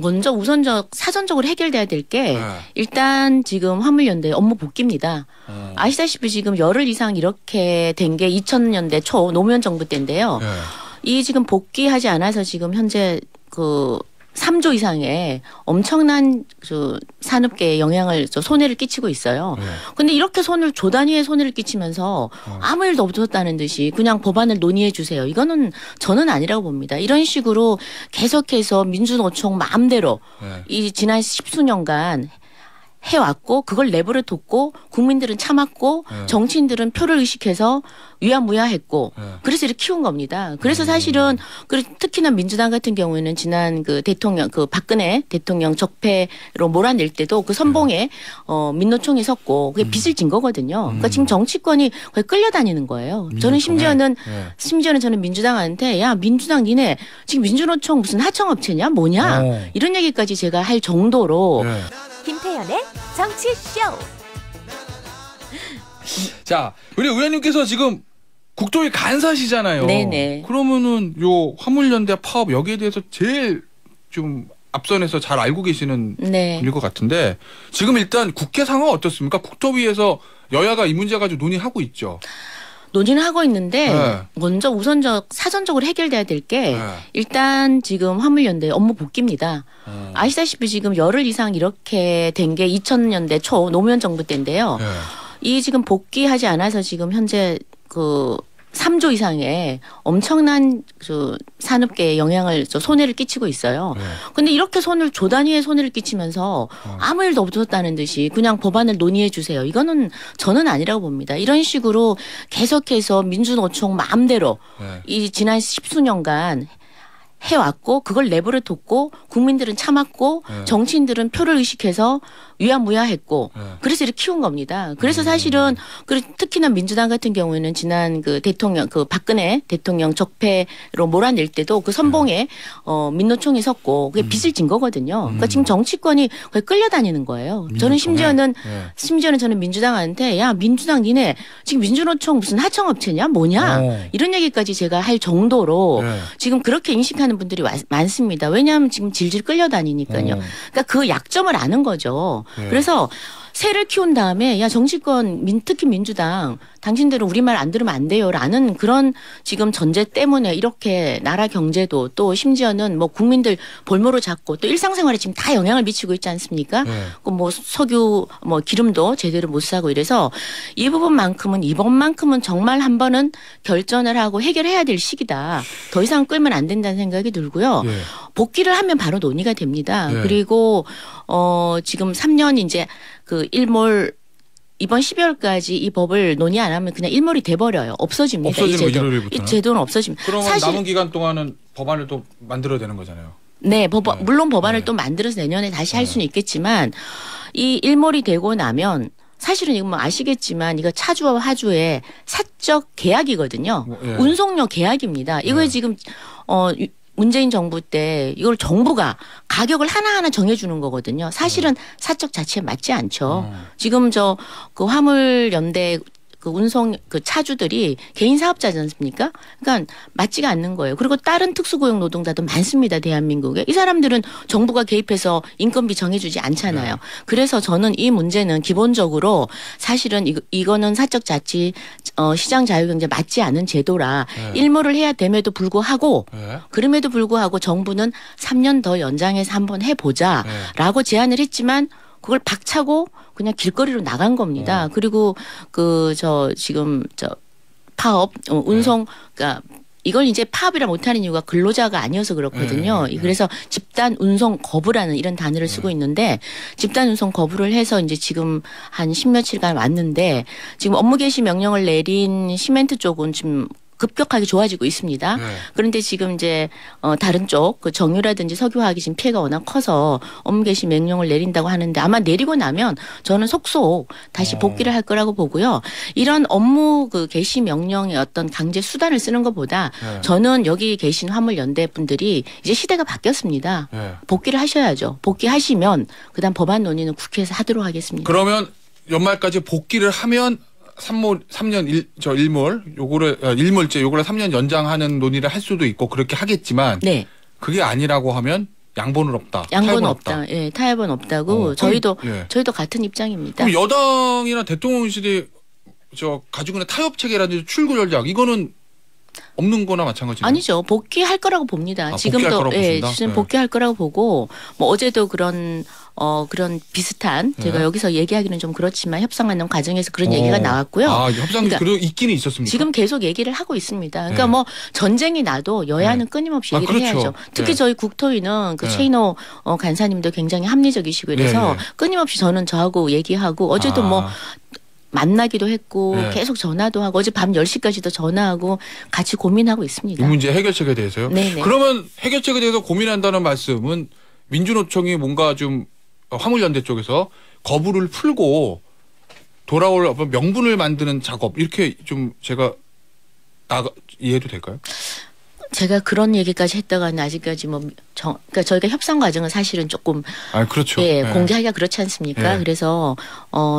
먼저 우선적 사전적으로 해결돼야 될 게 일단 지금 화물연대 업무 복귀입니다. 아시다시피 지금 열흘 이상 이렇게 된 게 2000년대 초 노무현 정부 때인데요. 이 지금 복귀하지 않아서 지금 현재 그 3조 이상의 엄청난 그 산업계에 영향을 손해를 끼치고 있어요. 근데 이렇게 조 단위의 손해를 끼치면서 아무 일도 없었다는 듯이 그냥 법안을 논의해 주세요. 이거는 저는 아니라고 봅니다. 이런 식으로 계속해서 민주노총 마음대로 이 지난 10수년간 해왔고 그걸 내버려 뒀고 국민들은 참았고 정치인들은 표를 의식해서 위야무야했고 그래서 이렇게 키운 겁니다. 그래서 사실은 특히나 민주당 같은 경우에는 지난 그 대통령 그 박근혜 대통령 적폐로 몰아낼 때도 그 선봉에 민노총이 섰고 그게 빚을 진 거거든요. 그러니까 지금 정치권이 거의 끌려다니는 거예요. 저는 심지어는 저는 민주당한테 야 민주당 니네 지금 민주노총 무슨 하청업체냐 뭐냐 이런 얘기까지 제가 할 정도로 김태현의 정치쇼. 자, 우리 의원님께서 지금 국토위 간사시잖아요. 네네. 그러면은 요 화물연대 파업 여기에 대해서 제일 좀 앞선에서 잘 알고 계시는 분일 것 같은데 지금 일단 국회 상황 어떻습니까? 국토위에서 여야가 이 문제 가지고 논의하고 있죠. 논의는 하고 있는데 먼저 사전적으로 해결돼야 될 게 일단 지금 화물연대 업무 복귀입니다. 아시다시피 지금 열흘 이상 이렇게 된 게 2000년대 초 노무현 정부 때인데요. 이 지금 복귀하지 않아서 지금 현재 그 3조 이상의 엄청난 그 산업계에 영향을 손해를 끼치고 있어요. 근데 이렇게 조 단위의 손해를 끼치면서 아무 일도 없었다는 듯이 그냥 법안을 논의해 주세요. 이거는 저는 아니라고 봅니다. 이런 식으로 계속해서 민주노총 마음대로 이 지난 10수년간 해왔고 그걸 내버려 뒀고 국민들은 참았고 정치인들은 표를 의식해서 위야무야했고 그래서 이렇게 키운 겁니다. 그래서 사실은 특히나 민주당 같은 경우에는 지난 그 대통령 그 박근혜 대통령 적폐로 몰아낼 때도 그 선봉에 민노총이 섰고 그게 빚을 진 거거든요. 그러니까 지금 정치권이 거의 끌려다니는 거예요. 저는 심지어는 저는 민주당한테 야 민주당 니네 지금 민주노총 무슨 하청업체냐 뭐냐 이런 얘기까지 제가 할 정도로 지금 그렇게 인식하는 분들이 많습니다. 왜냐하면 지금 질질 끌려다니니까요. 그러니까 그 약점을 아는 거죠. 그래서 새를 키운 다음에 야 정치권 특히 민주당 당신들은 우리 말 안 들으면 안 돼요라는 그런 지금 전제 때문에 이렇게 나라 경제도 또 심지어는 뭐 국민들 볼모로 잡고 또 일상생활에 지금 다 영향을 미치고 있지 않습니까? 그 뭐 석유 뭐 기름도 제대로 못 사고 이래서 이 부분만큼은 이번만큼은 정말 한 번은 결전을 하고 해결해야 될 시기다. 더 이상 끌면 안 된다는 생각이 들고요. 복귀를 하면 바로 논의가 됩니다. 그리고 지금 3년 이제 그 일몰 이번 12월까지 이 법을 논의 안 하면 그냥 일몰이 돼버려요. 없어집니다. 이 제도는 없어집니다. 그러면 사실 남은 기간 동안은 법안을 또 만들어야 되는 거잖아요. 네, 물론 법안을 또 만들어서 내년에 다시 할 수는 있겠지만 이 일몰이 되고 나면 사실은 이거 뭐 아시겠지만 이거 차주와 화주의 사적 계약이거든요. 운송료 계약입니다. 이거에 지금 문재인 정부 때 이걸 정부가 가격을 하나하나 정해주는 거거든요. 사실은 사적 자체에 맞지 않죠. 지금 그 화물연대 그 운송 그 차주들이 개인 사업자지 않습니까? 그러니까 맞지가 않는 거예요. 그리고 다른 특수고용 노동자도 많습니다. 대한민국에. 이 사람들은 정부가 개입해서 인건비 정해주지 않잖아요. 그래서 저는 이 문제는 기본적으로 사실은 이거는 사적 자치 시장 자유경제 맞지 않은 제도라 일몰을 해야 됨에도 불구하고 그럼에도 불구하고 정부는 3년 더 연장해서 한번 해보자라고 제안을 했지만 그걸 박차고 그냥 길거리로 나간 겁니다. 그리고 지금 파업, 운송, 그러니까 이걸 이제 파업이라 못하는 이유가 근로자가 아니어서 그렇거든요. 그래서 집단 운송 거부라는 이런 단어를 쓰고 있는데 집단 운송 거부를 해서 이제 지금 한 10며칠간 왔는데 지금 업무 개시 명령을 내린 시멘트 쪽은 지금 급격하게 좋아지고 있습니다. 그런데 지금 이제 다른 쪽 그 정유라든지 석유화학이 지금 피해가 워낙 커서 업무 개시 명령을 내린다고 하는데 아마 내리고 나면 저는 속속 다시 복귀를 할 거라고 보고요. 이런 업무 그 개시 명령의 어떤 강제 수단을 쓰는 것보다 저는 여기 계신 화물연대 분들이 이제 시대가 바뀌었습니다. 복귀를 하셔야죠. 복귀하시면 그다음 법안 논의는 국회에서 하도록 하겠습니다. 그러면 연말까지 복귀를 하면 3년 일몰제 요거를 3년 연장하는 논의를 할 수도 있고 그렇게 하겠지만 그게 아니라고 하면 양보는 없다. 양보는 없다. 예, 타협은 없다고 저희도 같은 입장입니다. 그럼 여당이나 대통령실이 가지고 있는 타협 체계라든지 출구 전략 이거는 없는 거나 마찬가지죠. 아니죠. 복귀할 거라고 봅니다. 지금도 지금 복귀할 거라고 보고 뭐 어제도 그런 비슷한 제가 여기서 얘기하기는 좀 그렇지만 협상하는 과정에서 그런 얘기가 나왔고요. 협상이 그러니까 있기는 있었습니까? 지금 계속 얘기를 하고 있습니다. 그러니까 뭐 전쟁이 나도 여야는 끊임없이 얘기를 해야죠. 특히 저희 국토위는 그 최인호 간사님도 굉장히 합리적이시고 이래서 끊임없이 저하고 얘기하고 어제도 뭐 만나기도 했고 계속 전화도 하고 어제 밤 10시까지도 전화하고 같이 고민하고 있습니다. 이 문제 해결책에 대해서요? 네네. 그러면 해결책에 대해서 고민한다는 말씀은 민주노총이 뭔가 좀 화물연대 쪽에서 거부를 풀고 돌아올 어떤 명분을 만드는 작업 이렇게 좀 제가 이해해도 될까요? 제가 그런 얘기까지 했다가는 아직까지 그러니까 저희가 협상 과정은 사실은 조금 그렇죠. 공개하기가 그렇지 않습니까? 그래서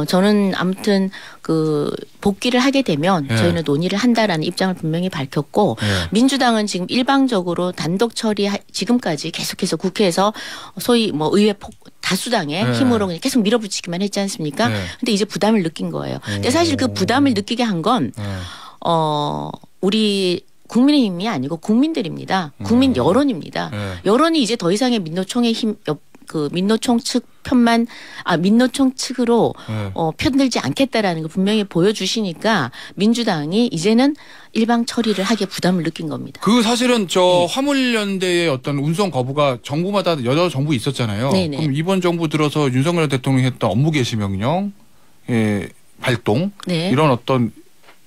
저는 아무튼 그 복귀를 하게 되면 저희는 논의를 한다라는 입장을 분명히 밝혔고 민주당은 지금 일방적으로 단독 처리 지금까지 계속해서 국회에서 소위 뭐 의회 다수당의 힘으로 그냥 계속 밀어붙이기만 했지 않습니까? 근데 이제 부담을 느낀 거예요. 근데 사실 그 부담을 느끼게 한 건 우리 국민의힘이 아니고 국민들입니다. 국민 여론입니다. 여론이 이제 더 이상의 민노총의 민노총 측 편만 민노총 측으로 편들지 않겠다라는 걸 분명히 보여주시니까 민주당이 이제는 일방 처리를 하기에 부담을 느낀 겁니다. 사실은 화물연대의 어떤 운송 거부가 정부마다 여러 정부 있었잖아요. 네네. 그럼 이번 정부 들어서 윤석열 대통령이 했던 업무 개시 명령 발동 이런 어떤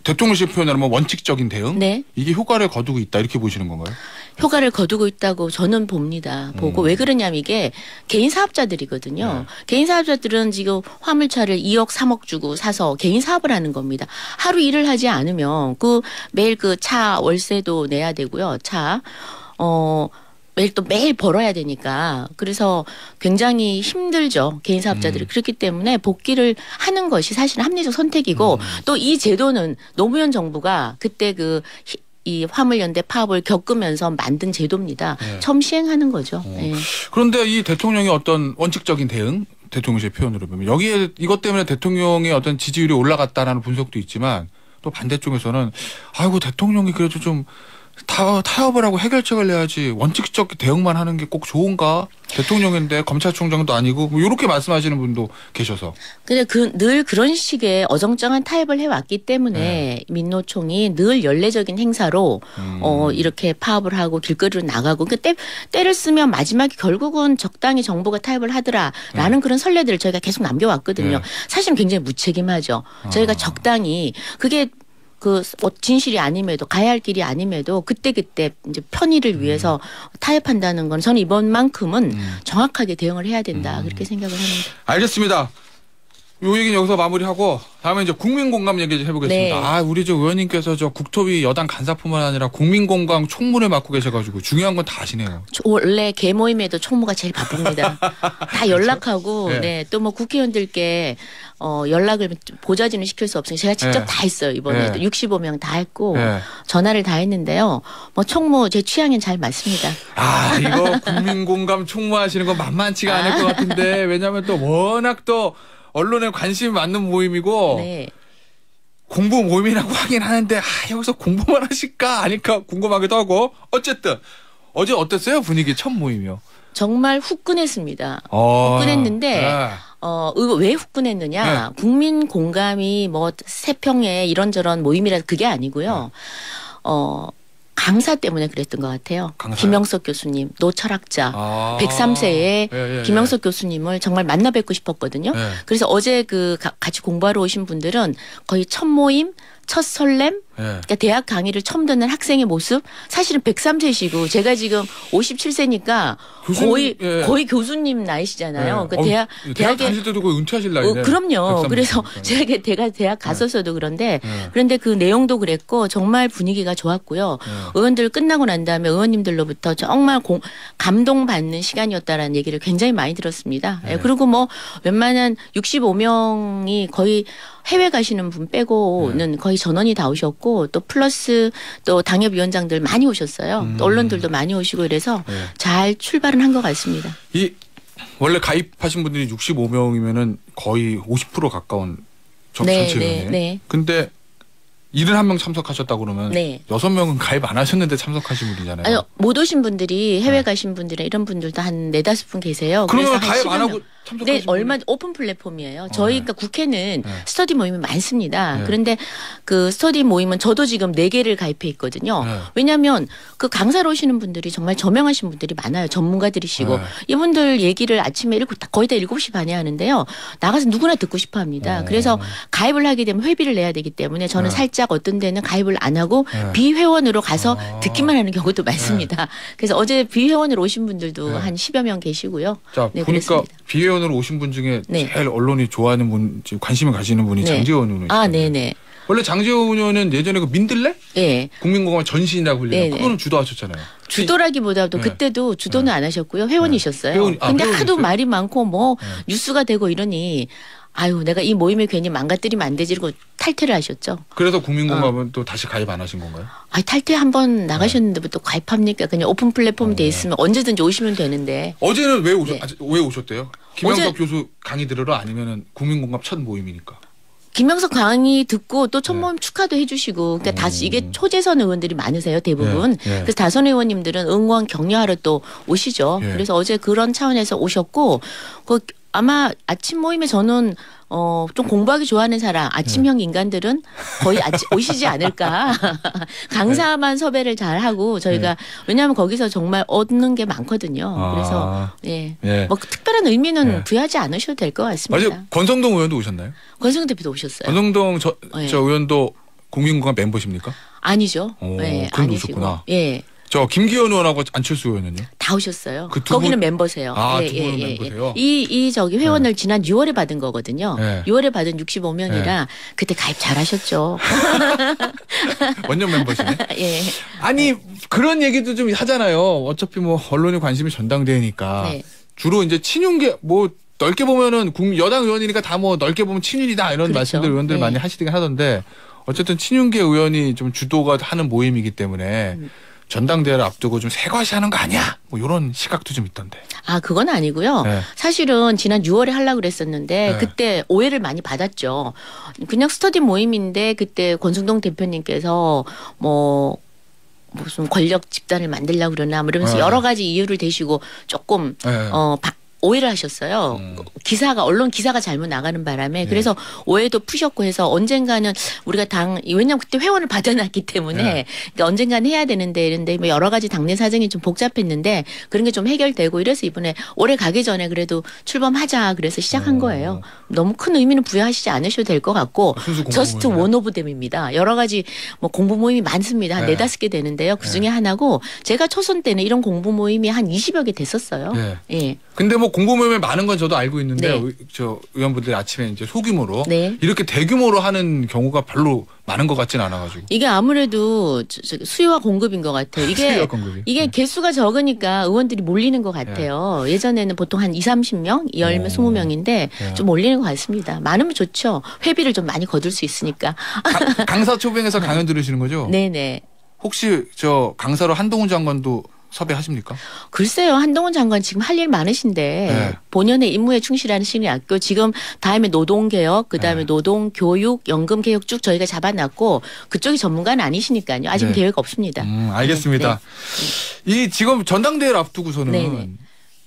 대통령실 표현하면 원칙적인 대응 이게 효과를 거두고 있다 이렇게 보시는 건가요? 효과를 거두고 있다고 저는 봅니다. 보고 왜 그러냐면 이게 개인 사업자들이거든요. 개인 사업자들은 지금 화물차를 2억 3억 주고 사서 개인 사업을 하는 겁니다. 하루 일을 하지 않으면 매일 차 월세도 내야 되고요. 매일 벌어야 되니까 그래서 굉장히 힘들죠. 개인 사업자들이. 그렇기 때문에 복귀를 하는 것이 사실은 합리적 선택이고 또 이 제도는 노무현 정부가 그때 이 화물연대 파업을 겪으면서 만든 제도입니다. 처음 시행하는 거죠. 그런데 이 대통령의 어떤 원칙적인 대응 대통령실 표현으로 보면 이것 때문에 대통령의 어떤 지지율이 올라갔다라는 분석도 있지만 또 반대쪽에서는 대통령이 그래도 좀 타협을 하고 해결책을 내야지 원칙적 대응만 하는 게 꼭 좋은가? 대통령인데 검찰총장도 아니고 이렇게 말씀하시는 분도 계셔서. 근데 늘 그런 식의 어정쩡한 타협을 해왔기 때문에 민노총이 늘 연례적인 행사로 이렇게 파업을 하고 길거리로 나가고 때를 쓰면 마지막에 결국은 적당히 정부가 타협을 하더라라는 그런 선례들을 저희가 계속 남겨왔거든요. 사실은 굉장히 무책임하죠. 저희가 적당히 그게 진실이 아님에도 가야 할 길이 아님에도 그때 이제 편의를 위해서 타협한다는 건 저는 이번만큼은 정확하게 대응을 해야 된다 그렇게 생각을 합니다. 알겠습니다. 요 얘기는 여기서 마무리하고 다음에 이제 국민공감 얘기 좀 해보겠습니다. 우리 의원님께서 국토위 여당 간사뿐만 아니라 국민공감 총무를 맡고 계셔가지고 중요한 건 다 아시네요. 원래 개모임에도 총무가 제일 바쁩니다. 다 연락하고 또 뭐 국회의원들께 연락을 보좌진을 시킬 수 없으니 제가 직접 다 했어요. 이번에 65명 다 했고 전화를 다 했는데요. 뭐 총무 제 취향엔 잘 맞습니다. 이거 국민공감 총무하시는 건 만만치가 않을 것 같은데 왜냐하면 또 워낙 또 언론에 관심이 많는 모임이고 공부 모임이라고 하긴 하는데 여기서 공부만 하실까 아닐까 궁금하기도 하고 어쨌든 어제 어땠어요? 분위기 첫 모임이요. 정말 후끈했습니다. 후끈했는데 왜 후끈했느냐. 국민 공감이 뭐 세평에 이런저런 모임이라 그게 아니고요. 강사 때문에 그랬던 것 같아요. 강사요? 김영석 교수님, 노철학자, 103세의 김영석 교수님을 정말 만나 뵙고 싶었거든요. 그래서 어제 같이 공부하러 오신 분들은 거의 첫 모임, 첫 설렘, 그러니까 대학 강의를 처음 듣는 학생의 모습. 사실은 103세시고 제가 지금 57세니까 거의 교수님 나이시잖아요. 대학 다닐 때도 거의 은퇴하실 나이네. 그럼요. 103세. 그래서 제가 대학 갔었어도 그런데 그 내용도 그랬고 정말 분위기가 좋았고요. 의원들 끝나고 난 다음에 의원님들로부터 정말 감동받는 시간이었다라는 얘기를 굉장히 많이 들었습니다. 그리고 뭐 웬만한 65명이 거의 해외 가시는 분 빼고는 거의 전원이 다 오셨고 또 플러스 또 당협위원장들 많이 오셨어요. 또 언론들도 많이 오시고 이래서 잘 출발은 한 것 같습니다. 이 원래 가입하신 분들이 65명이면은 거의 50% 가까운 전체위원회. 네. 근데 71명 참석하셨다고 그러면 6명은 가입 안 하셨는데 참석하신 분이잖아요. 아니요. 못 오신 분들이 해외 가신 분들이나 이런 분들도 한 4-5분 계세요. 그러면 가입 안 하고 참석하신 네, 얼마 오픈 플랫폼이에요. 저희가 국회는 스터디 모임이 많습니다. 그런데 그 스터디 모임은 저도 지금 4개를 가입해 있거든요. 왜냐하면 그 강사로 오시는 분들이 정말 저명하신 분들이 많아요. 전문가들이시고 이분들 얘기를 아침에 거의 다 7시 반에 하는데요. 나가서 누구나 듣고 싶어 합니다. 그래서 가입을 하게 되면 회비를 내야 되기 때문에 저는 살짝 어떤 데는 가입을 안 하고 비회원으로 가서 듣기만 하는 경우도 많습니다. 그래서 어제 비회원으로 오신 분들도 한 10여 명 계시고요. 자, 보니까 그랬습니다. 비회원으로 오신 분 중에 제일 언론이 좋아하는 분, 관심을 가지는 분이 장제원 의원이시죠. 아, 네네. 원래 장제원 의원은 예전에 그 민들레? 네. 국민공감 전신이라고 불리는 그거는 주도하셨잖아요. 주도라기보다도 그때도 주도는 안 하셨고요. 회원이셨어요. 근데 하도 말이 많고 뭐 뉴스가 되고 이러니 아유 내가 이 모임을 괜히 망가뜨리면 안 되지 이러고 탈퇴를 하셨죠. 그래서 국민공감은 또 다시 가입 안 하신 건가요? 아 탈퇴 한번 나가셨는데 또 가입합니까? 그냥 오픈 플랫폼 돼 있으면 언제든지 오시면 되는데. 어제는 왜 오셨대요? 김영석 교수 강의 들으러 아니면은 국민공감 첫 모임이니까. 김영석 강의 듣고 또 첫 모임 축하도 해주시고 그러니까 다시 이게 초재선 의원들이 많으세요 대부분. 그래서 다선 의원님들은 응원 격려하러 또 오시죠. 그래서 어제 그런 차원에서 오셨고 아마 아침 모임에 저는 좀 공부하기 좋아하는 사람 아침형 인간들은 거의 오시지 않을까. 강사만 섭외를 잘 하고 저희가 왜냐하면 거기서 정말 얻는 게 많거든요. 그래서 뭐 특별한 의미는 부여하지 않으셔도 될 것 같습니다. 맞아요. 권성동 의원도 오셨나요? 권성동 대표도 오셨어요. 권성동 저 의원도 국민공감 멤버십니까? 아니죠. 그럼 오셨구나. 예. 저 김기현 의원하고 안철수 의원은요? 다 오셨어요. 거기는 멤버세요. 두 분은 멤버세요? 이 회원을 지난 6월에 받은 거거든요. 6월에 받은 65명이라 그때 가입 잘하셨죠. 원년 멤버시네. 예. 아니 그런 얘기도 좀 하잖아요. 어차피 뭐 언론의 관심이 전당대회니까 주로 이제 친윤계 뭐 넓게 보면은 여당 의원이니까 다 뭐 넓게 보면 친윤이다 이런 말씀들 의원들 많이 하시긴 하던데 어쨌든 친윤계 의원이 좀 주도가 하는 모임이기 때문에. 전당대회를 앞두고 좀 새과시하는 거 아니야? 뭐 이런 시각도 좀 있던데. 아 그건 아니고요. 사실은 지난 6월에 하려고 그랬었는데 그때 오해를 많이 받았죠. 그냥 스터디 모임인데 그때 권성동 대표님께서 뭐 무슨 권력 집단을 만들려고 그러나 뭐 이러면서 여러 가지 이유를 대시고 조금 오해를 하셨어요. 언론 기사가 잘못 나가는 바람에 그래서 오해도 푸셨고 해서 언젠가는 우리가 왜냐하면 그때 회원을 받아놨기 때문에 그러니까 언젠가는 해야 되는데 이런데 뭐 여러 가지 당내 사정이 좀 복잡했는데 그런 게 좀 해결되고 이래서 이번에 올해 가기 전에 그래도 출범하자 그래서 시작한 거예요. 너무 큰 의미는 부여하시지 않으셔도 될 것 같고 저스트 원 오브 댐입니다. 여러 가지 뭐 공부 모임이 많습니다. 한 4-5개 되는데요. 그중에 하나고 제가 초선 때는 이런 공부 모임이 한 20여 개 됐었어요. 근데 뭐 공부 모임이 많은 건 저도 알고 있는데 저 의원분들이 아침에 이제 소규모로 이렇게 대규모로 하는 경우가 별로 많은 것 같지는 않아가지고 이게 아무래도 수요와 공급인 것 같아요. 이게 개수가 적으니까 의원들이 몰리는 것 같아요. 예전에는 보통 한 20-30명, 10명, 20명인데 좀 몰리는 것 같습니다. 많으면 좋죠. 회비를 좀 많이 거둘 수 있으니까. 강사 초빙에서 강연 들으시는 거죠? 네네. 혹시 저 강사로 한동훈 장관도 섭외하십니까? 글쎄요. 한동훈 장관 지금 할 일 많으신데 본연의 임무에 충실하시는 게 아니고 지금 다음에 노동개혁 그다음에 노동교육 연금개혁 쭉 저희가 잡아놨고 그쪽이 전문가는 아니시니까요. 아직 계획 없습니다. 알겠습니다. 이 지금 전당대회를 앞두고서는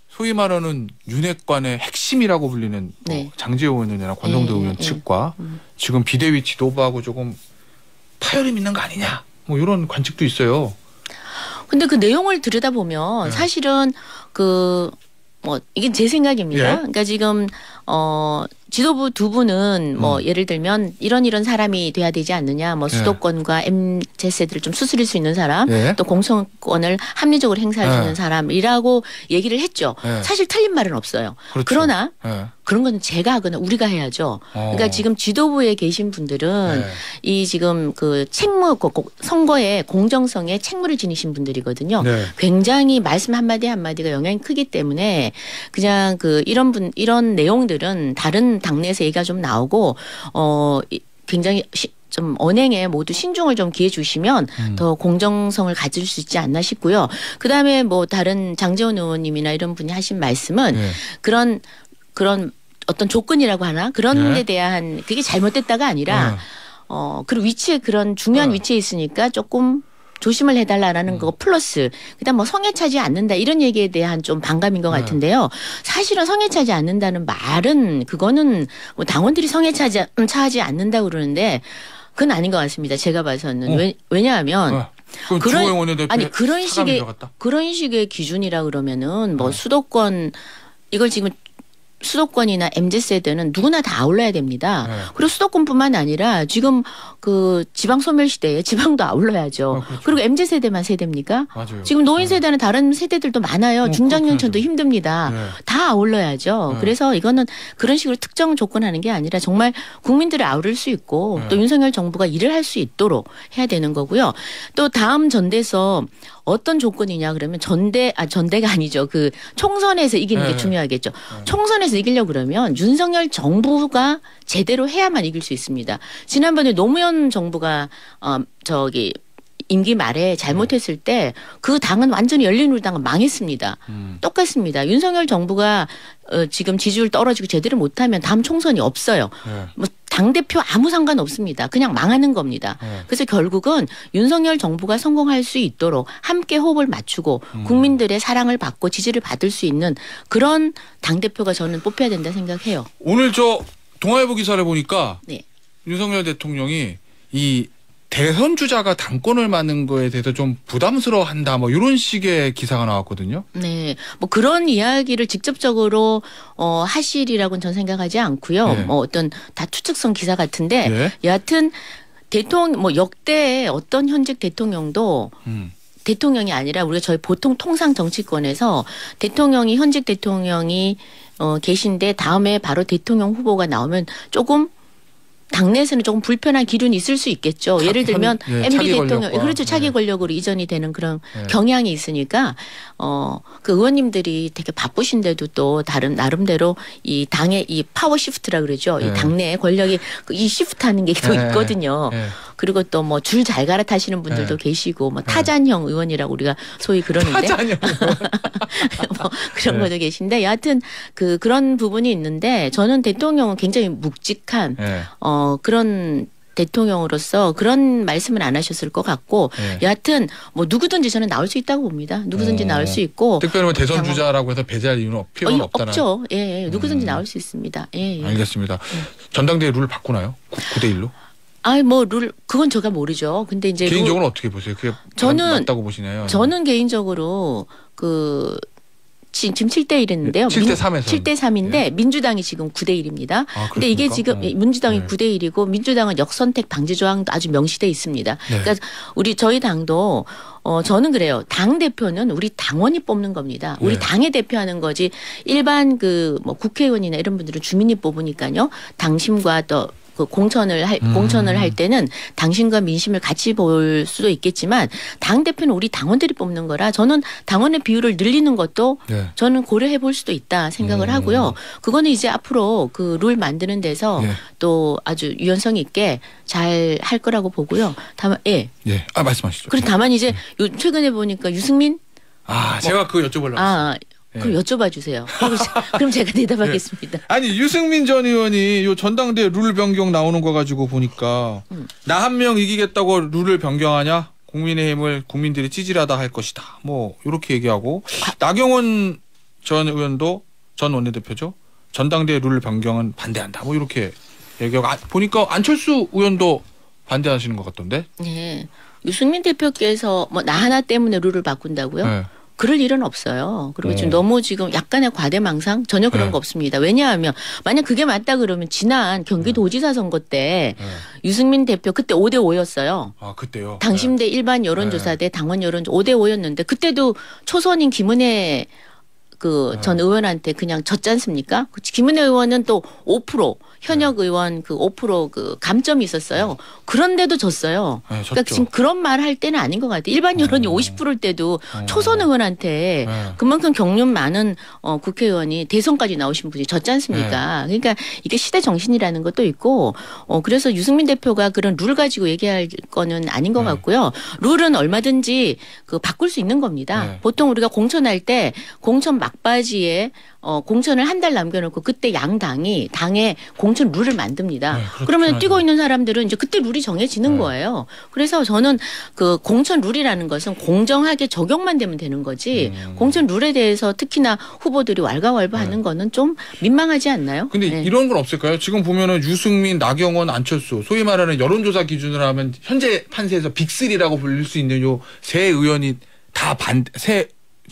소위 말하는 윤핵관의 핵심이라고 불리는 장제원 의원이나 권성동 의원 측과 지금 비대위 지도부하고 조금 파열이 있는 거 아니냐 뭐 이런 관측도 있어요. 근데 그 내용을 들여다보면 사실은 뭐 이게 제 생각입니다. 그러니까 지금 지도부 두 분은 뭐 예를 들면 이런 사람이 돼야 되지 않느냐. 뭐 수도권과 MZ세대를 좀 수술할 수 있는 사람 또 공천권을 합리적으로 행사할 수 있는 사람이라고 얘기를 했죠. 사실 틀린 말은 없어요. 그러나 그런 건 제가 하거나 우리가 해야죠. 그러니까 지금 지도부에 계신 분들은 이 지금 그 책무 선거의 공정성에 책무를 지니신 분들이거든요. 굉장히 말씀 한마디 한마디가 영향이 크기 때문에 그냥 이런 내용들은 다른 당내에서 얘기가 좀 나오고 굉장히 좀 언행에 모두 신중을 좀 기해 주시면 더 공정성을 가질 수 있지 않나 싶고요. 그다음에 뭐 다른 장제원 의원님이나 이런 분이 하신 말씀은 그런 어떤 조건이라고 하나 그런 데 대한 그게 잘못됐다가 아니라 그리고 위치에 그런 중요한 위치에 있으니까 조금 조심을 해달라라는 거 플러스 그다음 뭐 성에 차지 않는다 이런 얘기에 대한 좀 반감인 것 같은데요. 사실은 성에 차지 않는다는 말은 그거는 뭐 당원들이 성에 차지 않는다고 그러는데 그건 아닌 것 같습니다. 제가 봐서는 왜냐하면 그런 식의 기준이라 그러면은 뭐 수도권 이걸 지금 수도권이나 MZ세대는 누구나 다 아울러야 됩니다. 그리고 수도권뿐만 아니라 지금 그 지방 소멸시대에 지방도 아울러야죠. 그렇죠. 그리고 MZ세대만 세대입니까? 맞아요. 지금 노인세대는 다른 세대들도 많아요. 중장년층도 힘듭니다. 다 아울러야죠. 그래서 이거는 그런 식으로 특정 조건하는 게 아니라 정말 국민들을 아우를 수 있고 또 윤석열 정부가 일을 할 수 있도록 해야 되는 거고요. 또 다음 전대에서 어떤 조건이냐 그러면 전대가 아니죠. 그 총선에서 이기는 게 중요하겠죠. 총선에서 이기려고 그러면 윤석열 정부가 제대로 해야만 이길 수 있습니다. 지난번에 노무현 정부가 임기 말에 잘못했을 때 그 당은 완전히 열린우리당은 망했습니다. 똑같습니다. 윤석열 정부가 지금 지지율 떨어지고 제대로 못하면 다음 총선이 없어요. 뭐 당대표 아무 상관없습니다. 그냥 망하는 겁니다. 그래서 결국은 윤석열 정부가 성공할 수 있도록 함께 호흡을 맞추고 국민들의 사랑을 받고 지지를 받을 수 있는 그런 당대표가 저는 뽑혀야 된다 생각해요. 오늘 동아일보 기사를 보니까 윤석열 대통령이 이 대선 주자가 당권을 맡는 거에 대해서 좀 부담스러워한다 뭐 이런 식의 기사가 나왔거든요. 네, 뭐 그런 이야기를 직접적으로 하시리라고는 전 생각하지 않고요. 뭐 어떤 다 추측성 기사 같은데 여하튼 뭐 역대 어떤 현직 대통령도 대통령이 아니라 우리가 저희 보통 통상 정치권에서 현직 대통령이 계신데 다음에 바로 대통령 후보가 나오면 조금 당내에서는 조금 불편한 기준이 있을 수 있겠죠. 예를 들면 MB 대통령 그렇죠. 차기 권력으로 이전이 되는 그런 경향이 있으니까 그 의원님들이 되게 바쁘신데도 또 다른 나름대로 이 당의 이 파워 시프트라 그러죠. 이 당내의 권력이 이 시프트하는 게 또 있거든요. 그리고 또 뭐 줄 잘 갈아타시는 분들도 계시고 뭐 타잔형 의원이라고 우리가 소위 그러는데 타잔형 뭐 그런 것도 계신데 여하튼 그런 부분이 있는데 저는 대통령은 굉장히 묵직한 그런 대통령으로서 그런 말씀을 안 하셨을 것 같고 여하튼 뭐 누구든지 저는 나올 수 있다고 봅니다. 누구든지 나올 수 있고 특별히 뭐 대선 주자라고 해서 배제할 이유는 필요는 없잖아요. 없죠. 누구든지 나올 수 있습니다. 알겠습니다. 전당대회 룰 바꾸나요? 9대1로? 뭐 그건 제가 모르죠. 근데 이제 개인적으로 어떻게 보세요? 그게 맞다고 보시나요? 저는 개인적으로 지금 7대1인데요. 7대3인데 민주당이 지금 9대1입니다. 근데 이게 지금 민주당이 9대1이고 민주당은 역선택 방지 조항도 아주 명시돼 있습니다. 그러니까 저희 당도 저는 그래요. 당 대표는 우리 당원이 뽑는 겁니다. 우리 당에 대표하는 거지 일반 뭐 국회의원이나 이런 분들은 주민이 뽑으니까요. 당심과 또 공천을 할 때는 당신과 민심을 같이 볼 수도 있겠지만 당 대표는 우리 당원들이 뽑는 거라 저는 당원의 비율을 늘리는 것도 저는 고려해 볼 수도 있다 생각을 하고요. 그거는 이제 앞으로 그 룰 만드는 데서 또 아주 유연성 있게 잘 할 거라고 보고요. 다만 말씀하시죠. 그리고 다만 이제 최근에 보니까 유승민 제가 그거 여쭤보려고 그럼 여쭤봐 주세요. 그럼 제가 대답하겠습니다. 아니 유승민 전 의원이 요 전당대회 룰 변경 나오는 거 가지고 보니까 나 한 명 이기겠다고 룰을 변경하냐? 국민의힘을 국민들이 찌질하다 할 것이다. 뭐 이렇게 얘기하고 나경원 전 의원도 전 원내대표죠. 전당대회 룰 변경은 반대한다. 뭐 이렇게 얘기하고 보니까 안철수 의원도 반대하시는 것 같던데. 네. 유승민 대표께서 뭐 나 하나 때문에 룰을 바꾼다고요? 그럴 일은 없어요. 그리고 지금 너무 지금 약간의 과대망상 전혀 그런 거 없습니다. 왜냐하면 만약 그게 맞다 그러면 지난 경기도지사 선거 때 유승민 대표 그때 5대5였어요. 그때요? 당심대 일반 여론조사 대 당원 여론조사 5대5였는데 그때도 초선인 김은혜 그 전 의원한테 그냥 졌지 않습니까? 김은혜 의원은 또 5% 현역 의원 그 5% 감점이 있었어요. 그런데도 졌어요. 그러니까 지금 그런 말 할 때는 아닌 것 같아요. 일반 여론이 50%일 때도 초선 의원한테 그만큼 경륜 많은 국회의원이 대선까지 나오신 분이 졌지 않습니까? 그러니까 이게 시대 정신이라는 것도 있고 그래서 유승민 대표가 그런 룰 가지고 얘기할 거는 아닌 것 같고요. 룰은 얼마든지 바꿀 수 있는 겁니다. 보통 우리가 공천할 때 공천 막바지에 공천을 한 달 남겨놓고 그때 양당이 당에 공천 룰을 만듭니다. 그러면 뛰고 있는 사람들은 이제 그때 룰이 정해지는 거예요. 그래서 저는 그 공천 룰이라는 것은 공정하게 적용만 되면 되는 거지 공천 룰에 대해서 특히나 후보들이 왈가왈부하는 거는 좀 민망하지 않나요? 근데 이런 건 없을까요? 지금 보면은 유승민, 나경원, 안철수 소위 말하는 여론조사 기준으로 하면 현재 판세에서 빅3라고 불릴 수 있는 요 세 의원이 다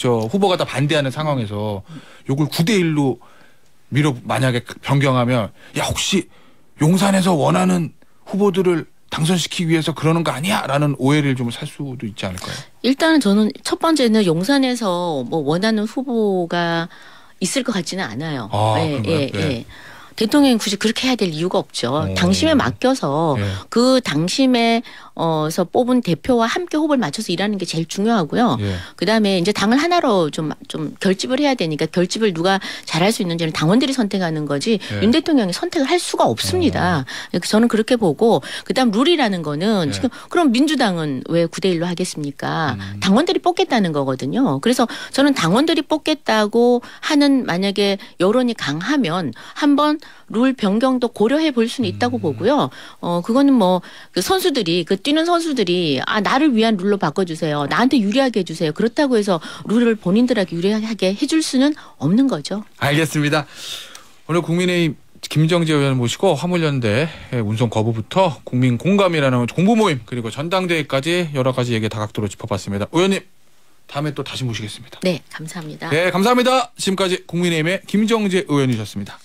후보가 다 반대하는 상황에서 요걸 9대1로 만약에 변경하면 야 혹시 용산에서 원하는 후보들을 당선시키기 위해서 그러는 거 아니야? 라는 오해를 좀 살 수도 있지 않을까요? 일단은 저는 첫 번째는 용산에서 뭐 원하는 후보가 있을 것 같지는 않아요. 예. 대통령이 굳이 그렇게 해야 될 이유가 없죠. 당심에 맡겨서 그 당심에서 뽑은 대표와 함께 호흡을 맞춰서 일하는 게 제일 중요하고요. 그다음에 이제 당을 하나로 좀 결집을 해야 되니까 결집을 누가 잘할 수 있는지는 당원들이 선택하는 거지 윤 대통령이 선택을 할 수가 없습니다. 저는 그렇게 보고 그다음 룰이라는 거는 지금 그럼 민주당은 왜 9대1로 하겠습니까? 당원들이 뽑겠다는 거거든요. 그래서 저는 당원들이 뽑겠다고 하는 만약에 여론이 강하면 한번 룰 변경도 고려해 볼 수는 있다고 보고요. 그거는 뭐 그 선수들이 뛰는 선수들이 나를 위한 룰로 바꿔주세요. 나한테 유리하게 해주세요. 그렇다고 해서 룰을 본인들에게 유리하게 해줄 수는 없는 거죠. 알겠습니다. 오늘 국민의힘 김정재 의원 모시고 화물연대 운송 거부부터 국민 공감이라는 공부 모임 그리고 전당대회까지 여러 가지 얘기 다각도로 짚어봤습니다. 의원님 다음에 또 다시 모시겠습니다. 네, 감사합니다. 네, 감사합니다. 지금까지 국민의힘의 김정재 의원이셨습니다.